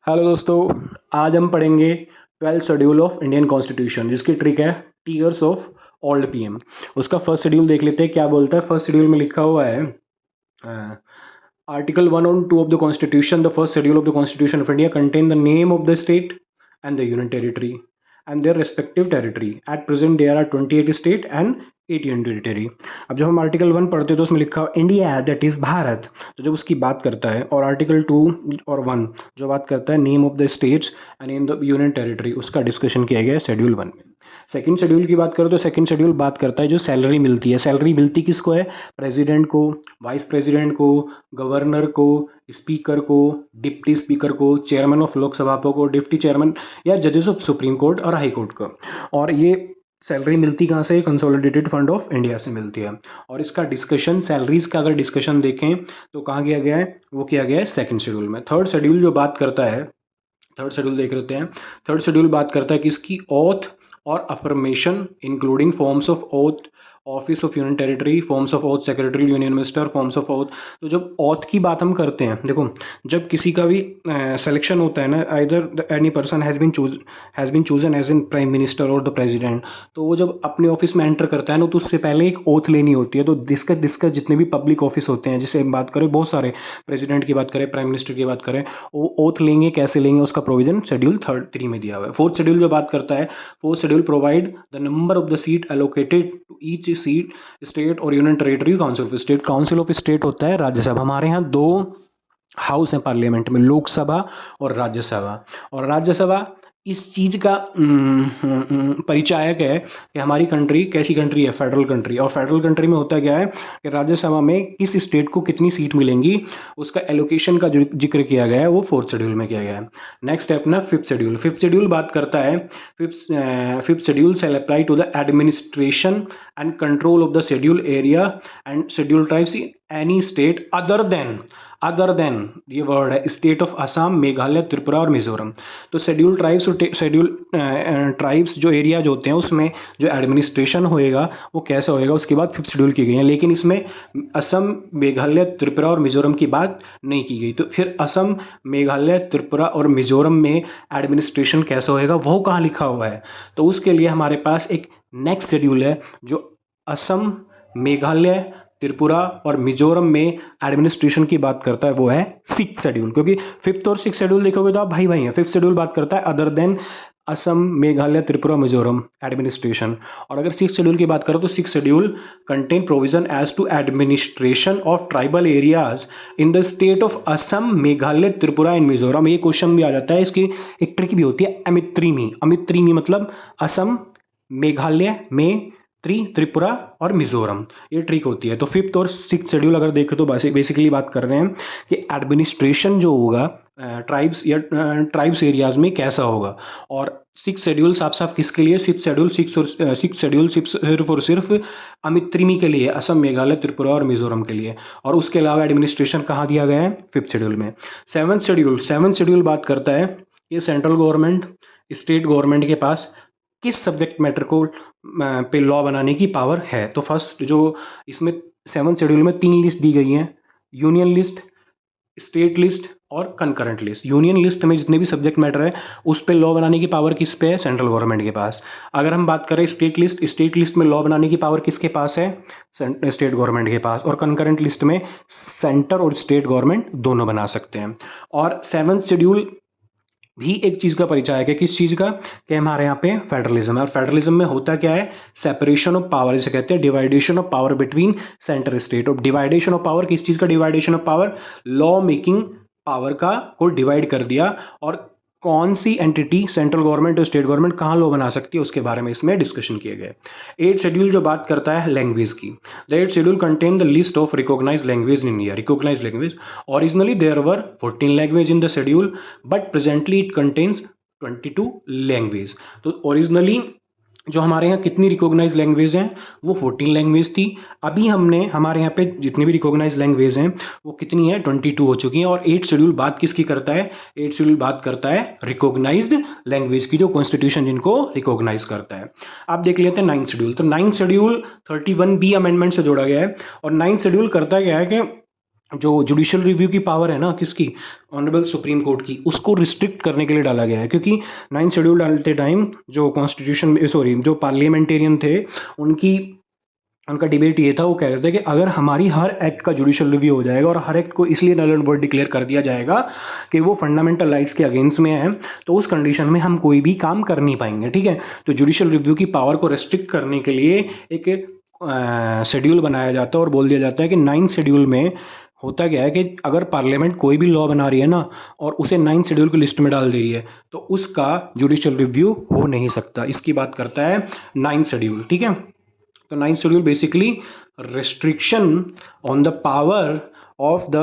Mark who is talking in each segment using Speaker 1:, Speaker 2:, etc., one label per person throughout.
Speaker 1: Hello दोस्तों, आज हम पढ़ेंगे 12th schedule of Indian constitution, जिसकी ट्रिक है टीयर्स ऑफ ओल्ड पीएम। उसका फर्स्ट शेड्यूल देख लेते हैं क्या बोलता है। फर्स्ट शेड्यूल में लिखा हुआ है आर्टिकल 1 और 2 of the constitution, the first schedule of the constitution of India contain the name of the state and the union territory and their respective territory. At present there are 28 state and 8 union territory. अब जब हम article 1 पढ़ते हैं तो उसमें लिखा हुआ India that is Bharat, तो जब उसकी बात करता है, और आर्टिकल 2 और 1 जो बात करता है name of the states and in the union territory, उसका डिस्कशन किया गया है शेड्यूल 1 में। सेकंड शेड्यूल की बात करो तो सेकंड शेड्यूल बात करता है जो सैलरी मिलती है। सैलरी मिलती किसको है? प्रेसिडेंट को, वाइस प्रेसिडेंट को, गवर्नर को, स्पीकर को, डिप्टी स्पीकर को, चेयरमैन ऑफ लोकसभा को, डिप्टी चेयरमैन या जजेस ऑफ सुप्रीम कोर्ट और हाई कोर्ट को। और ये सैलरी मिलती कहाँ से? कंसोलिडेटेड फंड ऑफ इंडिया से मिलती है। और इसका डिस्कशन, सैलरीज का अगर डिस्कशन देखें तो कहाँ किया गया है? वो किया गया है सेकंड शेड्यूल में। थर्ड शेड्यूल जो बात करता है, थर्ड शेड्यूल देख लेते हैं। थर्ड शेड्यूल बात करता है किसकी? ओथ और affirmation including forms of oath, office of union territory, forms of oath, secretary union minister, forms of oath. तो जब ओथ की बात हम करते हैं, देखो जब किसी का भी सिलेक्शन होता है ना, either any person has been chosen as in prime minister और द प्रेसिडेंट, तो वो जब अपने ऑफिस में एंटर करता है ना, तो उससे पहले एक ओथ लेनी होती है। तो जिसका जितने भी पब्लिक ऑफिस होते हैं, जैसे हम बात करें बहुत सारे, प्रेसिडेंट की बात करें, प्राइम मिनिस्टर की बात करें, वो ओथ लेंगे, कैसे लेंगे, उसका प्रोविजन शेड्यूल 3 में दिया हुआ है। फोर्थ शेड्यूल जो बात करता है, fourth schedule provide the number of the seat allocated to each seat state और union territory council of state. Council of state होता है राज्यसभा। हमारे यहाँ दो हाउस हैं पार्लियामेंट में, लोकसभा और राज्यसभा। और राज्यसभा इस चीज़ का परिचायक है कि हमारी कंट्री कैसी कंट्री है? Federal country. और फेडरल कंट्री में होता क्या है कि राज्यसभा में किस स्टेट को कितनी सीट मिलेंगी, उसका एलोकेशन का जो जिक्र किया गया है वो फोर्थ शेड्यूल में किया गया है। नेक्स्ट स्टेप ना फिफ्थ शेड्यूल। फिफ्थ शेड्यूल बात करता है, fifth schedule shall apply to the administration and control of the schedule area and schedule tribes in any state other than ये वर्ड है, स्टेट ऑफ असम, मेघालय, त्रिपुरा और मिजोरम। तो शेड्यूल ट्राइब्स और schedule tribes जो area जो होते हैं उसमें जो एडमिनिस्ट्रेशन होएगा वो कैसा होएगा, उसके बाद फिफ्थ शेड्यूल की गई है। लेकिन इसमें असम, मेघालय, त्रिपुरा और मिजोरम की बात नहीं की गई। तो फिर असम, मेघालय, त्रिपुरा और मिजोरम में एडमिनिस्ट्रेशन कैसा होएगा वो कहाँ लिखा हुआ है? तो उसके लिए हमारे पास एक नेक्स्ट शेड्यूल है जो असम, मेघालय, त्रिपुरा और मिजोरम में एडमिनिस्ट्रेशन की बात करता है, वो है सिक्स शेड्यूल। क्योंकि फिफ्थ और सिक्स शेड्यूल देखोगे तो आप भाई भाई हैं। फिफ्थ शेड्यूल बात करता है other than Assam, Meghalaya, Tripura, Mizoram administration. और अगर सिक्स शेड्यूल की बात करो तो six schedule contain provision as to administration of tribal areas in the state of Assam, Meghalaya, Tripura and Mizoram. ये क्वेश्चन भी आ जाता है, इसकी एक ट्रिक भी होती है अमित्रिमी। अमित्रिमी मतलब असम, मेघालय में, त्रिपुरा और मिजोरम, ये ट्रिक होती है। तो फिफ्थ और सिक्स शेड्यूल अगर देखें तो बेसिकली बात कर रहे हैं कि एडमिनिस्ट्रेशन जो होगा ट्राइब्स या ट्राइब्स एरियाज में कैसा होगा। और सिक्स शेड्यूल साफ साफ किसके लिए? सिक्स शेड्यूल सिर्फ और सिर्फ अमित्रिमी के लिए, असम, मेघालय, त्रिपुरा और मिजोरम के लिए। और उसके अलावा एडमिनिस्ट्रेशन कहाँ दिया गया है? फिफ्थ शेड्यूल में। सेवन्थ शेड्यूल बात करता है ये सेंट्रल गवर्नमेंट, स्टेट गवर्नमेंट के पास किस सब्जेक्ट मैटर को पे लॉ बनाने की पावर है। तो फर्स्ट जो इसमें सेवन्थ शेड्यूल में 3 लिस्ट दी गई हैं, यूनियन लिस्ट, स्टेट लिस्ट और कंकरेंट लिस्ट। यूनियन लिस्ट में जितने भी सब्जेक्ट मैटर है उस पे लॉ बनाने की पावर किस पे है? सेंट्रल गवर्नमेंट के पास। अगर हम बात करें स्टेट लिस्ट में लॉ बनाने की पावर किसके पास है? स्टेट गवर्नमेंट के पास। और कंकरेंट लिस्ट में सेंटर और स्टेट गवर्नमेंट दोनों बना सकते हैं। और सेवन्थ शेड्यूल भी एक चीज़ का परिचय है, किस चीज़ का? कि हमारे यहाँ पे फेडरलिज्म है। और फेडरलिज्म में होता क्या है? सेपरेशन ऑफ पावर, इसे कहते हैं divideation of power between centre state. और डिवाइडेशन ऑफ पावर किस चीज़ का divideation of power? Law making power का को डिवाइड कर दिया। और कौन सी एंटिटी, सेंट्रल गवर्नमेंट और स्टेट गवर्नमेंट, कहाँ लॉ बना सकती है उसके बारे में इसमें डिस्कशन किए गए। एट शेड्यूल जो बात करता है लैंग्वेज की, the eight schedule contain the list of recognised language in India. Recognised language, originally there were 14 language in the schedule but presently it contains 22 language. तो ओरिजिनली जो हमारे यहाँ कितनी रिकॉग्नाइज लैंग्वेज हैं? वो 14 लैंग्वेज थी। अभी हमने हमारे यहाँ पे जितनी भी रिकॉग्नाइज लैंग्वेज हैं वो कितनी है? 22 हो चुकी हैं। और 8 शेड्यूल बात किसकी करता है? 8 शेड्यूल बात करता है रिकॉग्नाइज्ड लैंग्वेज की, जो कॉन्स्टिट्यूशन जिनको रिकॉग्नाइज करता है। आप देख लेते हैं 9th शेड्यूल। तो 9th शेड्यूल 31B अमेंडमेंट से जोड़ा गया है। और 9th शेड्यूल करता क्या है कि जो जुडिशियल रिव्यू की पावर है ना किसकी, ऑनरेबल सुप्रीम कोर्ट की, उसको रिस्ट्रिक्ट करने के लिए डाला गया है। क्योंकि 9 शेड्यूल डालते टाइम जो कॉन्स्टिट्यूशन सॉरी जो पार्लियामेंटेरियन थे उनका डिबेट ये था, वो कह रहे थे कि अगर हमारी हर एक्ट का जुडिशियल रिव्यू हो जाएगा और हर एक्ट को इसलिए नल एंड वॉइड डिक्लेयर कर दिया जाएगा कि वो फंडामेंटल राइट्स के अगेंस्ट में है, तो उस कंडीशन में हम कोई भी काम कर नहीं पाएंगे। ठीक है, तो जुडिशियल रिव्यू की पावर को रेस्ट्रिक्ट करने के लिए एक शेड्यूल बनाया जाता है और बोल दिया जाता है कि 9 शेड्यूल में होता क्या है कि अगर पार्लियामेंट कोई भी लॉ बना रही है ना और उसे 9 शेड्यूल की लिस्ट में डाल दे रही है तो उसका जुडिशियल रिव्यू हो नहीं सकता। इसकी बात करता है 9 शेड्यूल। ठीक है, तो 9th schedule basically restriction on the power of the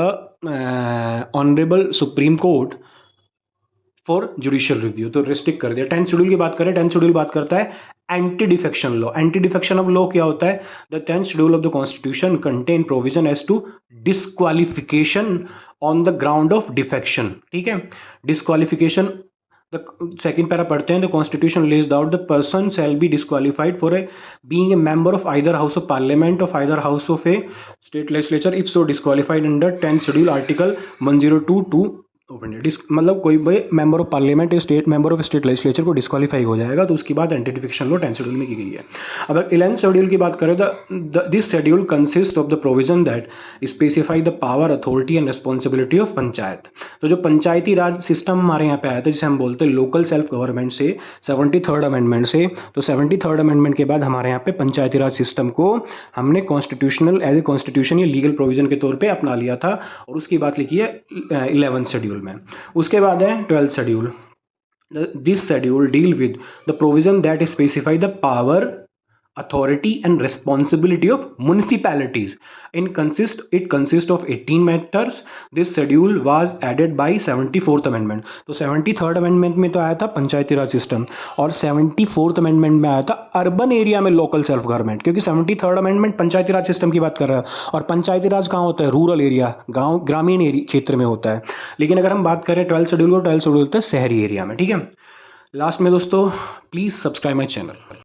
Speaker 1: honourable supreme court for judicial review, तो रिस्ट्रिक्ट कर दिया। 10th शेड्यूल की बात करें, 10th शेड्यूल बात करता है anti defection law. Anti defection of law क्या होता है, the 10th schedule of the constitution contain provision as to disqualification on the ground of defection. ठीक है, डिस्क्वालिफिकेशन, द सेकेंड पैरा पढ़ते हैं, the constitution lays out the person shall be disqualified for being a member of either house of parliament of either house of a state legislature if so disqualified under 10th schedule article 102(2) मतलब कोई भी member of parliament state member of state legislature को disqualify हो जाएगा तो उसकी बात anti defection law 10th schedule में की गई है। अगर 11th शेड्यूल की बात करें, this schedule consist of the provision that specify the power authority and responsibility of panchayat. तो जो पंचायती राज सिस्टम हमारे यहाँ पे आया था जिसे हम बोलते हैं लोकल सेल्फ गवर्नमेंट से 73rd अमेंडमेंट से, तो 73rd अमेंडमेंट के बाद हमारे यहाँ पे पंचायती राज सिस्टम को हमने कॉन्स्टिट्यूशनल एज ए कॉन्स्टिट्यूशन या लीगल प्रोविजन के तौर पर अपना लिया था और उसकी बात लिखी है 11th शेड्यूल में। उसके बाद है 12th schedule. This schedule deal with the provision that specify the power authority and responsibility of municipalities. It consists of 18 matters. This schedule was added by 74th amendment. तो 73rd amendment में तो आया था पंचायती राज system और 74th amendment में आया था urban area में लोकल सेल्फ गवर्नमेंट, क्योंकि 73rd amendment पंचायती राज सिस्टम की बात कर रहा है और पंचायती राज कहाँ होता है, रूरल एरिया, गांव ग्रामीण एरिया क्षेत्र में होता है। लेकिन अगर हम बात करें 12th शेड्यूल को, 12th शेड्यूल होता है शहरी एरिया में। ठीक है, लास्ट में दोस्तों प्लीज़ सब्सक्राइब माई चैनल।